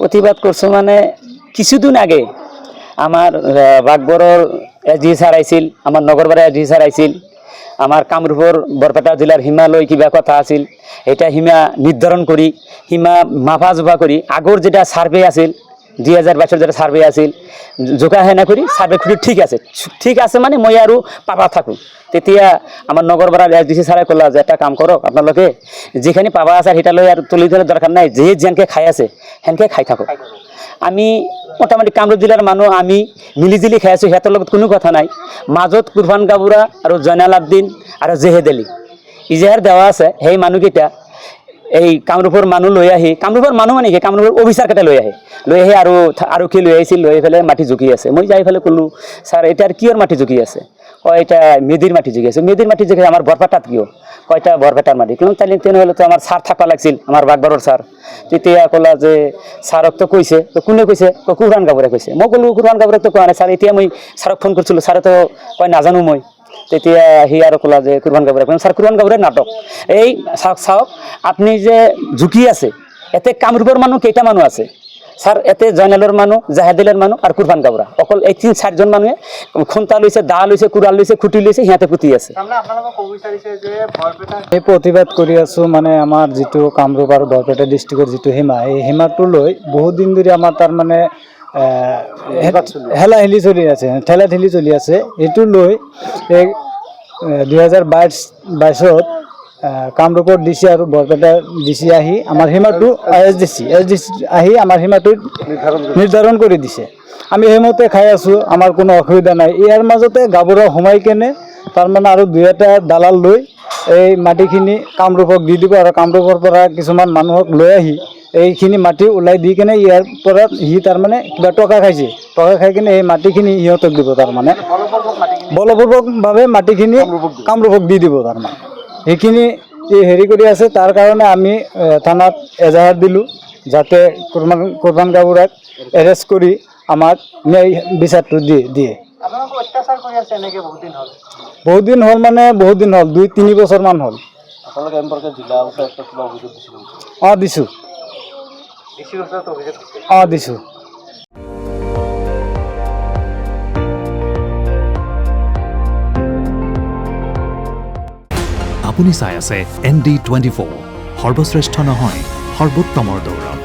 প্রতিবাদ করছো মানে কিছুদিন আগে আমার বাগবরের এসডি স্যার আইছিল, আমার নগরবাড়া এসডি স্যার আইছিল, আমার কামরূপর বরপেটা জেলার হিমালয় কিবা কথা আছিল, এটা হিমা নির্ধারণ করি হিমা মাফা জোফা করি আগর যেটা সার্ভে আছিল 2022 যেটা সার্ভে আছিল জোকা হেনা করি সার্ভে খুঁড়ি ঠিক আছে মানে মই আৰু পাবা থাকো। তেতিয়া আমার নগরবাড়ার এসডিসি স্যারে কলা যে একটা কাম করো আপনালোকে যেখানে পাবা আছে সেটা লই আর তুলি ধরে দরকার নাই, যে যেনকে খাই আছে সেনকে খাই থাকো। আমি মোটামুটি কামরূপ জেলার মানুষ আমি মিলিজুলি খাই আছো, সিহঁতৰ লগত কোনো কথা নাই। মাজত কুৰবান গাবুৰা আৰু জয়নাল আবদিন আৰু জেহেদ আলী ইজেহাৰ দেওয়া আছে, সেই মানুহকেইটা এই কামৰূপৰ মানুহ লৈ আহি, কামৰূপৰ মানুহ মানে কি কামৰূপৰ অফিচাৰকেইটা লৈ আহি আৰু আৰক্ষী লৈ আহিছিল, লৈ আহি পেলাই মাটি জুকি আছে। মই যাই পেলাই ক'লোঁ ছাৰ এতিয়া কিয়ৰ মাটি জুকি আছে? কয় এটা মেদিৰ মাটি জুকি আছে। মেদিৰ মাটি জুকি আমাৰ বৰপেটাত কিয়? কয়টা বৰপেটাৰ মাটি। কিন্তু তাই তেনেহ'লেতো আমাৰ ছাৰ থাকবা লাগিছিল, আমাৰ বাগবাৰৰ ছাৰ। তেতিয়া ক'লা যে ছাৰক তো কৈছে, তো কোনে কৈছে? কুৰবান গাবুৰে কৈছে। মই ক'লোঁ কুৰবান গাবুৰেতো কোৱা নাই ছাৰ, এতিয়া মই ছাৰক ফোন কৰিছিলোঁ, ছাৰেতো কয় নাজানো মই। তেতিয়া সি আৰু ক'লা যে কুৰবান গাবুৰে, ছাৰ কুৰবান গাবুৰে নাটক। এই চাওক আপুনি যে ঝুঁকি আছে এতে কামৰূপৰ মানুহ কেইটা মানুহ আছে ছাৰ? এতে জয়নালৰ মানুহ, জাহেদিলৰ মানুহ আৰু কুৰবান গাবুৰা, অকল এই 3-4জন মানুহে খুন্তা লৈছে, দা লৈছে, কুৰাল লৈছে, খুঁটি লৈছে, সিহঁতে পুতি আছে। এই প্ৰতিবাদ কৰি আছোঁ মানে আমাৰ যিটো কামৰূপ আৰু বৰপেটা ডিষ্ট্ৰিক্টৰ যিটো সীমা, এই সীমাটো লৈ বহুত দিন ধৰি আমাৰ তাৰমানে ঠেলাঠেলি চলি আছে। এইটো লৈ এই 2022-ত কামৰূপৰ ডিচি আৰু বৰপেটা ডিচি আহি আমাৰ সীমাটো এছডিচি আহি আমাৰ সীমাটো নিৰ্ধাৰণ কৰি দিছে। আমি সেইমতে খাই আছোঁ, আমাৰ কোনো অসুবিধা নাই। ইয়াৰ মাজতে গাবুৰা সোমাই কেনে তাৰমানে আৰু 2-এটা দালাল লৈ এই মাটিখিনি কামৰূপক দি দিব আৰু কামৰূপৰ পৰা কিছুমান মানুহক লৈ আহি এইখিনি মাটি ওলাই দি কেনে ইয়াৰ পৰা সি তাৰমানে কিবা টকা খাইছে, টকা খাই কিনে এই মাটিখিনি সিহঁতক দিব, তাৰমানে বলপূৰ্বকভাৱে মাটিখিনি কামৰূপক দি দিব। তাৰমানে সেইখিনি হেৰি কৰি আছে। তাৰ কাৰণে আমি থানাত এজাহাৰ দিলোঁ যাতে কুৰবান গাবুৰাক এৰেষ্ট কৰি আমাক ন্যায় বিচাৰটো দিয়ে। বহুত দিন হ'ল মানে বহুত দিন হ'ল, 2-3 বছৰমান হ'ল। অঁ দিছোঁ, অঁ দিছোঁ। আপুনি চাই আছে ND24, সৰ্বশ্ৰেষ্ঠ নহয় সৰ্বোত্তমৰ দৌৰ।